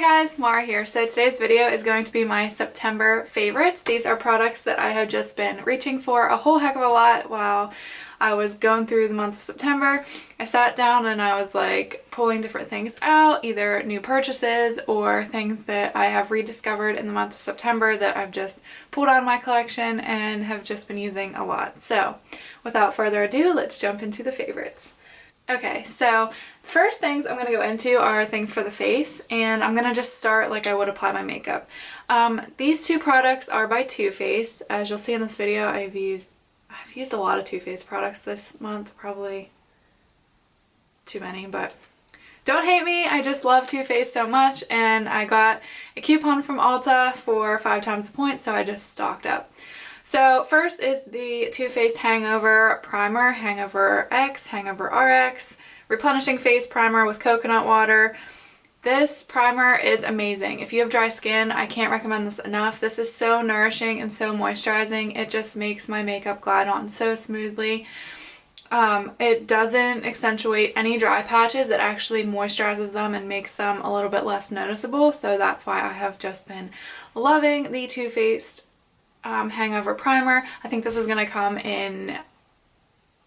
guys, Mara here. So today's video is going to be my September favorites. These are products that I have just been reaching for a whole heck of a lot while I was going through the month of September. I sat down and I was like pulling different things out, either new purchases or things that I have rediscovered in the month of September that I've just pulled out of my collection and have just been using a lot. So without further ado, let's jump into the favorites. Okay, so first things I'm going to go into are things for the face, and I'm going to just start like I would apply my makeup. These two products are by Too Faced. As you'll see in this video, I've used a lot of Too Faced products this month, probably too many, but don't hate me, I just love Too Faced so much, and I got a coupon from Ulta for 5 times the points, so I just stocked up. So first is the Too Faced Hangover Primer, Hangover X, Hangover RX, Replenishing Face Primer with coconut water. This primer is amazing. If you have dry skin, I can't recommend this enough. This is so nourishing and so moisturizing. It just makes my makeup glide on so smoothly. It doesn't accentuate any dry patches. It actually moisturizes them and makes them a little bit less noticeable. So that's why I have just been loving the Too Faced Hangover Primer. I think this is going to come in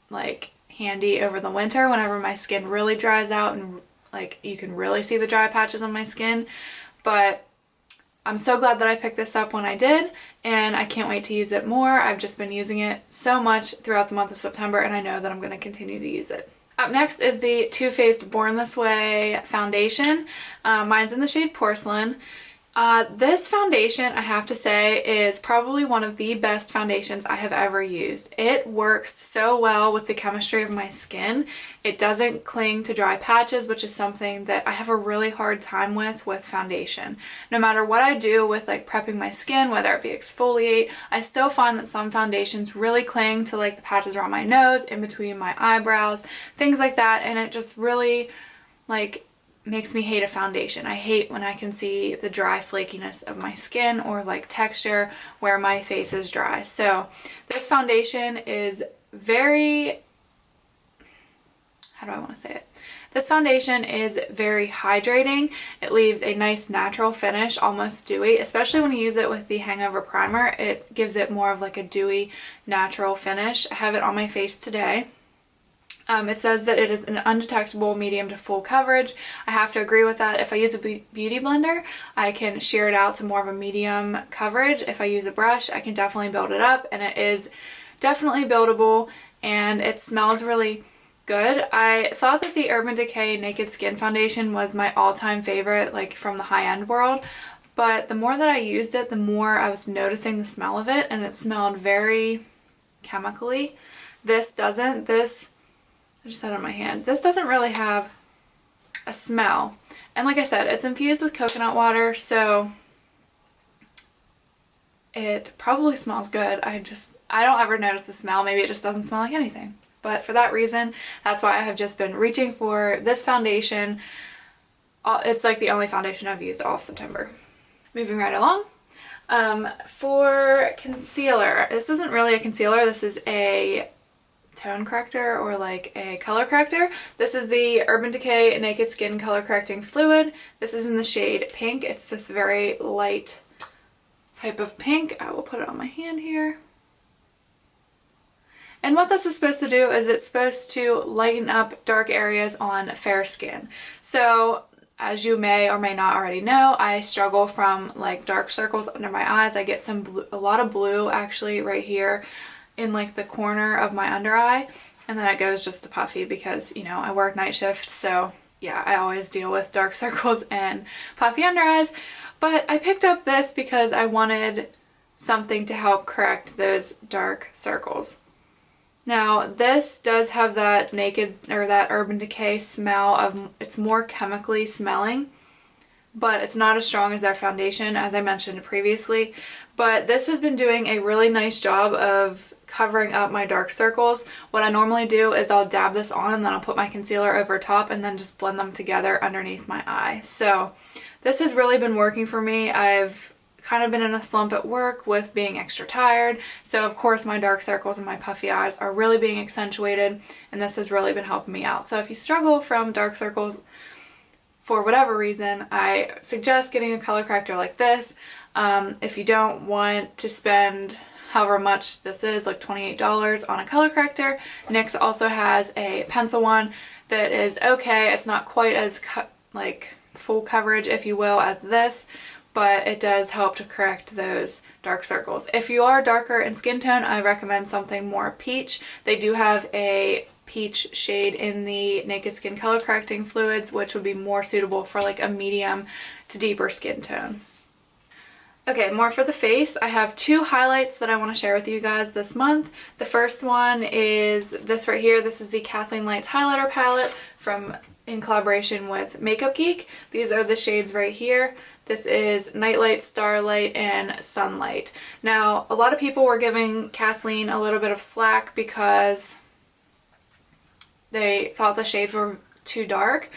like handy over the winter whenever my skin really dries out and like you can really see the dry patches on my skin. But I'm so glad that I picked this up when I did, and I can't wait to use it more. I've just been using it so much throughout the month of September, and I know that I'm going to continue to use it. Up next is the Too Faced Born This Way foundation. Mine's in the shade Porcelain. This foundation, I have to say, is probably one of the best foundations I have ever used. It works so well with the chemistry of my skin. It doesn't cling to dry patches, which is something that I have a really hard time with foundation. No matter what I do with like prepping my skin, whether it be exfoliate, I still find that some foundations really cling to like the patches around my nose, in between my eyebrows, things like that, and it just really like makes me hate a foundation. I hate when I can see the dry flakiness of my skin or like texture where my face is dry. So this foundation is very, how do I want to say it? This foundation is very hydrating. It leaves a nice natural finish, almost dewy, especially when you use it with the Hangover Primer. It gives it more of like a dewy, natural finish. I have it on my face today. It says that it is an undetectable medium to full coverage. I have to agree with that. If I use a beauty blender, I can shear it out to more of a medium coverage. If I use a brush, I can definitely build it up, and it is definitely buildable, and it smells really good. I thought that the Urban Decay Naked Skin Foundation was my all-time favorite, like from the high-end world, but the more that I used it, the more I was noticing the smell of it, and it smelled very chemically. This doesn't. I just had it on my hand. This doesn't really have a smell. And like I said, it's infused with coconut water, so it probably smells good. I don't ever notice the smell. Maybe it just doesn't smell like anything. But for that reason, that's why I have just been reaching for this foundation. It's like the only foundation I've used all of September. Moving right along. For concealer, this isn't really a concealer. This is a tone corrector or like a color corrector. This is the Urban Decay Naked Skin Color Correcting Fluid. This is in the shade Pink. It's this very light type of pink. I will put it on my hand here. And what this is supposed to do is it's supposed to lighten up dark areas on fair skin. So as you may or may not already know, I struggle from like dark circles under my eyes. I get a lot of blue actually right here in like the corner of my under eye, and then it goes just to puffy because, you know, I work night shift, so yeah, I always deal with dark circles and puffy under eyes. But I picked up this because I wanted something to help correct those dark circles. Now this does have that naked or that Urban Decay smell of, it's more chemically smelling, but it's not as strong as their foundation, as I mentioned previously. But this has been doing a really nice job of covering up my dark circles. What I normally do is I'll dab this on and then I'll put my concealer over top and then just blend them together underneath my eye. So this has really been working for me. I've kind of been in a slump at work with being extra tired, so of course my dark circles and my puffy eyes are really being accentuated, and this has really been helping me out. So if you struggle from dark circles, for whatever reason, I suggest getting a color corrector like this. If you don't want to spend however much this is, like $28 on a color corrector, NYX also has a pencil one that is okay. It's not quite as like full coverage, if you will, as this, but it does help to correct those dark circles. If you are darker in skin tone, I recommend something more peach. They do have a peach shade in the Naked Skin color correcting fluids, which would be more suitable for like a medium to deeper skin tone. Okay, more for the face. I have two highlights that I want to share with you guys this month. The first one is this right here. This is the KathleenLights highlighter palette in collaboration with MakeupGeek. These are the shades right here. This is Nightlight, Starlight, and Sunlight. Now, a lot of people were giving Kathleen a little bit of slack because they thought the shades were too dark.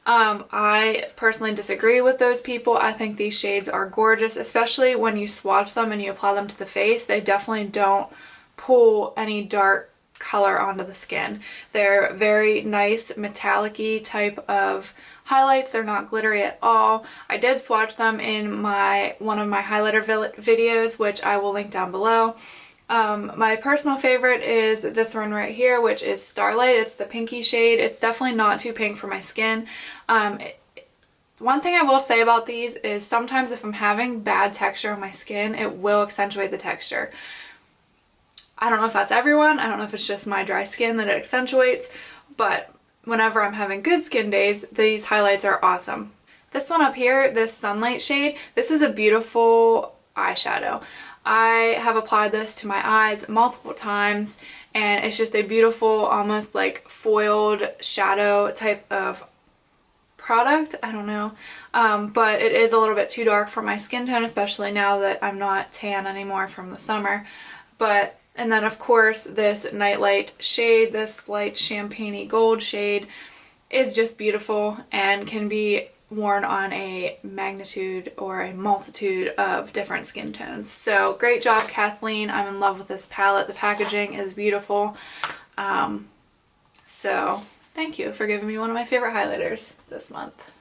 I personally disagree with those people. I think these shades are gorgeous, especially when you swatch them and you apply them to the face. They definitely don't pull any dark color onto the skin. They're very nice metallic-y type of highlights. They're not glittery at all. I did swatch them in one of my highlighter videos, which I will link down below. My personal favorite is this one right here, which is Starlight. It's the pinky shade. It's definitely not too pink for my skin. One thing I will say about these is sometimes if I'm having bad texture on my skin, it will accentuate the texture. I don't know if that's everyone. I don't know if it's just my dry skin that it accentuates, but whenever I'm having good skin days, these highlights are awesome. This one up here, this Sunlight shade, this is a beautiful eyeshadow. I have applied this to my eyes multiple times, and it's just a beautiful, almost like foiled shadow type of product. I don't know, but it is a little bit too dark for my skin tone, especially now that I'm not tan anymore from the summer. And then of course this Nightlight shade, this light champagne-y gold shade, is just beautiful and can be worn on a magnitude or a multitude of different skin tones. So great job, Kathleen. I'm in love with this palette. The packaging is beautiful. So thank you for giving me one of my favorite highlighters this month.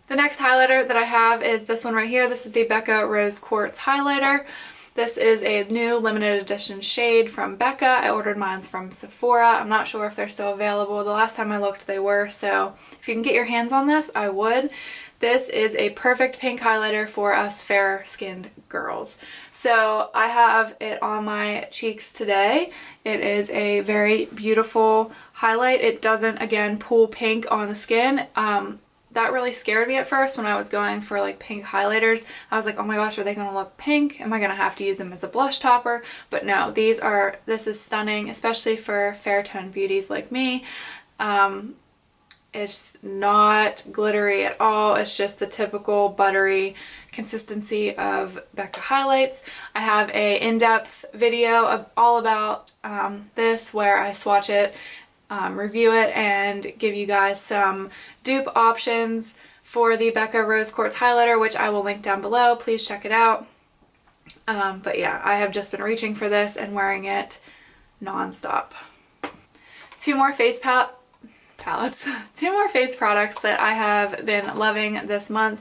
The next highlighter that I have is this one right here. This is the Becca Rose Quartz highlighter. This is a new limited edition shade from Becca. I ordered mine from Sephora. I'm not sure if they're still available. The last time I looked they were, so if you can get your hands on this, I would. This is a perfect pink highlighter for us fair-skinned girls. So I have it on my cheeks today. It is a very beautiful highlight. It doesn't, again, pull pink on the skin. That really scared me at first when I was going for like pink highlighters. I was like, oh my gosh, are they gonna look pink? Am I gonna have to use them as a blush topper? But no, this is stunning, especially for fair toned beauties like me. It's not glittery at all. It's just the typical buttery consistency of Becca highlights. I have a in-depth video all about this where I swatch it, review it, and give you guys some dupe options for the Becca Rose Quartz highlighter, which I will link down below. Please check it out. But yeah, I have just been reaching for this and wearing it non-stop. Two more face palettes. Two more face products that I have been loving this month.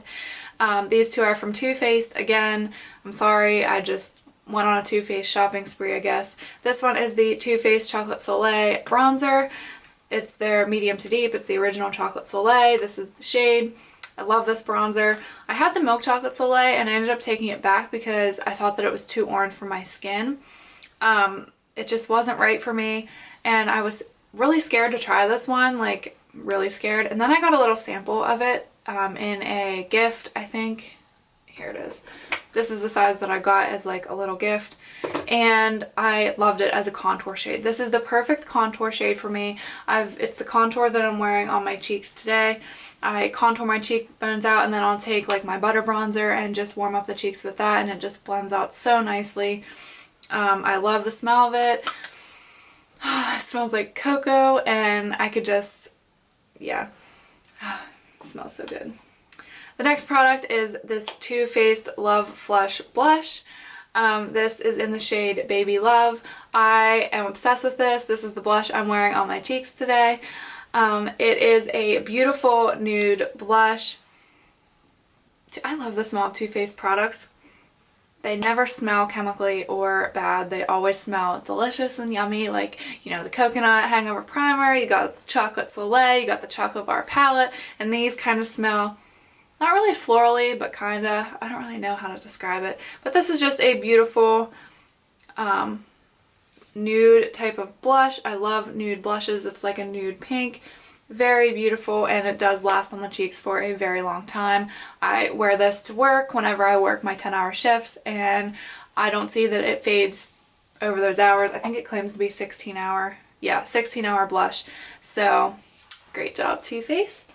These two are from Too Faced. Again, I'm sorry, I just went on a Too Faced shopping spree, I guess. This one is the Too Faced Chocolate Soleil bronzer. It's their medium to deep. It's the original Chocolate Soleil. This is the shade. I love this bronzer. I had the Milk Chocolate Soleil and I ended up taking it back because I thought that it was too orange for my skin. It just wasn't right for me, and I was really scared to try this one, like really scared. And then I got a little sample of it in a gift, I think. Here it is. This is the size that I got as like a little gift, and I loved it as a contour shade. This is the perfect contour shade for me. It's the contour that I'm wearing on my cheeks today. I contour my cheekbones out, and then I'll take like my butter bronzer and just warm up the cheeks with that, and it just blends out so nicely. I love the smell of it. It smells like cocoa, and I could just, yeah, it smells so good. The next product is this Too Faced Love Flush Blush. This is in the shade Baby Love. I am obsessed with this. This is the blush I'm wearing on my cheeks today. It is a beautiful nude blush. I love the smell of Too Faced products. They never smell chemically or bad. They always smell delicious and yummy. Like, you know, the coconut hangover primer, you got the chocolate Soleil, you got the chocolate bar palette, and these kind of smell not really florally, but kind of, I don't really know how to describe it. But this is just a beautiful nude type of blush. I love nude blushes. It's like a nude pink. Very beautiful, and it does last on the cheeks for a very long time. I wear this to work whenever I work my 10-hour shifts, and I don't see that it fades over those hours. I think it claims to be 16-hour. Yeah, 16-hour blush. So, great job, Too Faced.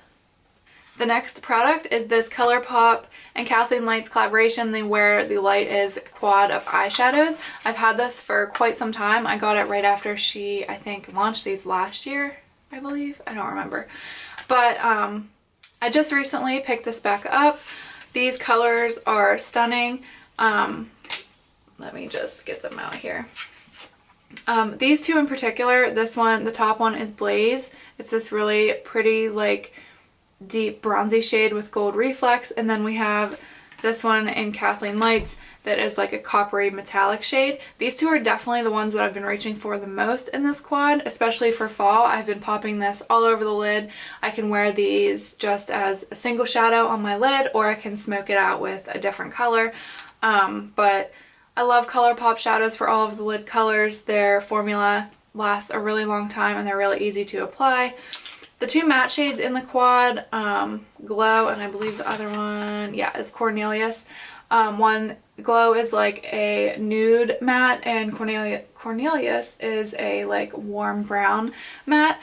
The next product is this Colourpop and KathleenLights collaboration. They wear the Light is quad of eyeshadows. I've had this for quite some time. I got it right after she, I think, launched these last year, I believe. I don't remember. But I just recently picked this back up. These colors are stunning. Let me just get them out here. These two in particular, this one, the top one is Blaze. It's this really pretty, like, deep bronzy shade with gold reflex, and then we have this one in KathleenLights that is like a coppery metallic shade. These two are definitely the ones that I've been reaching for the most in this quad, especially for fall. I've been popping this all over the lid. I can wear these just as a single shadow on my lid, or I can smoke it out with a different color. But I love Colourpop shadows for all of the lid colors. Their formula lasts a really long time and they're really easy to apply. The two matte shades in the quad, Glow, and I believe the other one, yeah, is Cornelius. One, Glow is like a nude matte, and Cornelius is a like warm brown matte.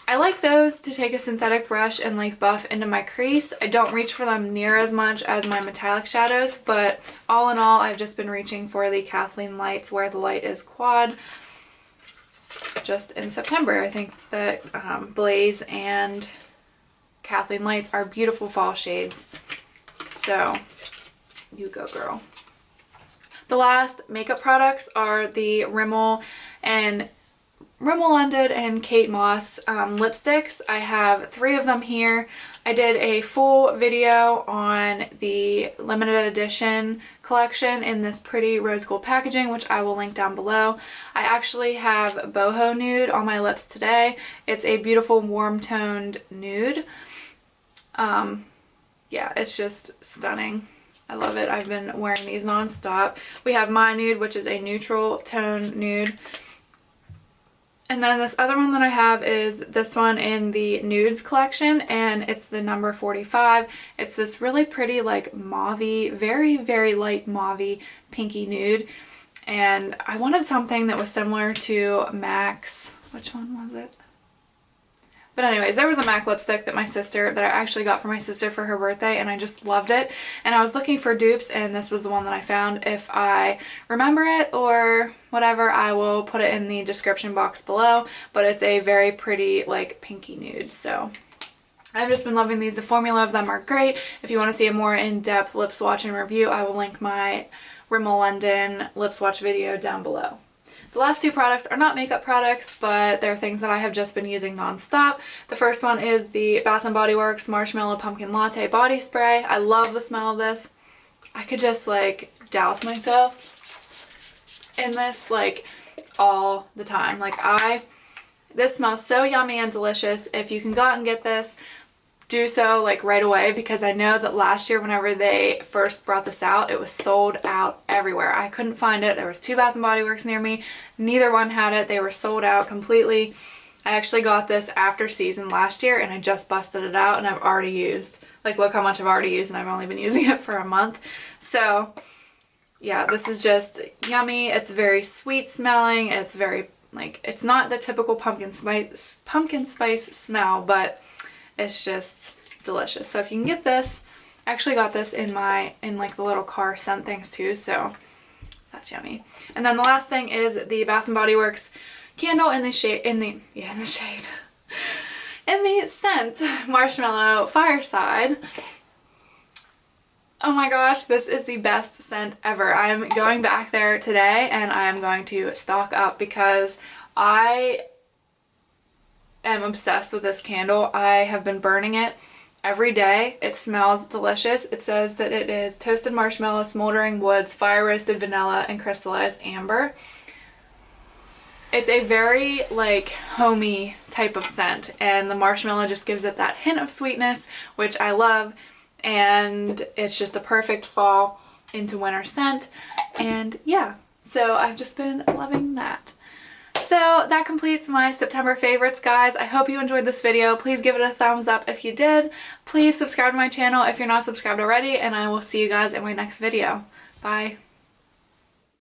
I like those to take a synthetic brush and like buff into my crease. I don't reach for them near as much as my metallic shadows, but all in all, I've just been reaching for the KathleenLights Where the Light is quad. Just in September. I think that Blaze and KathleenLights are beautiful fall shades. So, you go girl. The last makeup products are the Rimmel London and Kate Moss lipsticks. I have 3 of them here. I did a full video on the limited edition collection in this pretty rose gold packaging, which I will link down below. I actually have boho nude on my lips today. It's a beautiful warm toned nude. Yeah, it's just stunning. I love it. I've been wearing these non-stop. We have my nude, which is a neutral tone nude. And then this other one that I have is this one in the nudes collection, and it's the number 45. It's this really pretty like mauvey, very, very light mauvey pinky nude. And I wanted something that was similar to MAC's, which one was it? But anyways, there was a MAC lipstick that I actually got for my sister for her birthday, and I just loved it. And I was looking for dupes, and this was the one that I found. If I remember it or whatever, I will put it in the description box below. But it's a very pretty, like, pinky nude. So I've just been loving these. The formula of them are great. If you want to see a more in-depth lip swatch and review, I will link my Rimmel London lip swatch video down below. The last 2 products are not makeup products, but they're things that I have just been using non-stop. The first one is the Bath & Body Works Marshmallow Pumpkin Latte Body Spray. I love the smell of this. I could just like douse myself in this like all the time. This smells so yummy and delicious. If you can go out and get this, do so like right away, because I know that last year whenever they first brought this out, it was sold out everywhere. I couldn't find it. There was 2 Bath & Body Works near me. Neither one had it. They were sold out completely. I actually got this after season last year, and I just busted it out, and I've already used, like, look how much I've already used, and I've only been using it for a month. So yeah, this is just yummy. It's very sweet smelling. It's very like, it's not the typical pumpkin spice smell, but it's just delicious. So if you can get this, I actually got this in like the little car scent things too, so that's yummy. And then the last thing is the Bath & Body Works candle in the scent Marshmallow Fireside. Oh my gosh, this is the best scent ever. I'm going back there today and I'm going to stock up because I am obsessed with this candle. I have been burning it. every day. It smells delicious. It says that it is toasted marshmallow, smoldering woods, fire roasted vanilla, and crystallized amber. It's a very like homey type of scent, and the marshmallow just gives it that hint of sweetness, which I love, and it's just a perfect fall into winter scent. And yeah, so I've just been loving that. So that completes my September favorites, guys. I hope you enjoyed this video. Please give it a thumbs up if you did. Please subscribe to my channel if you're not subscribed already, and I will see you guys in my next video. Bye.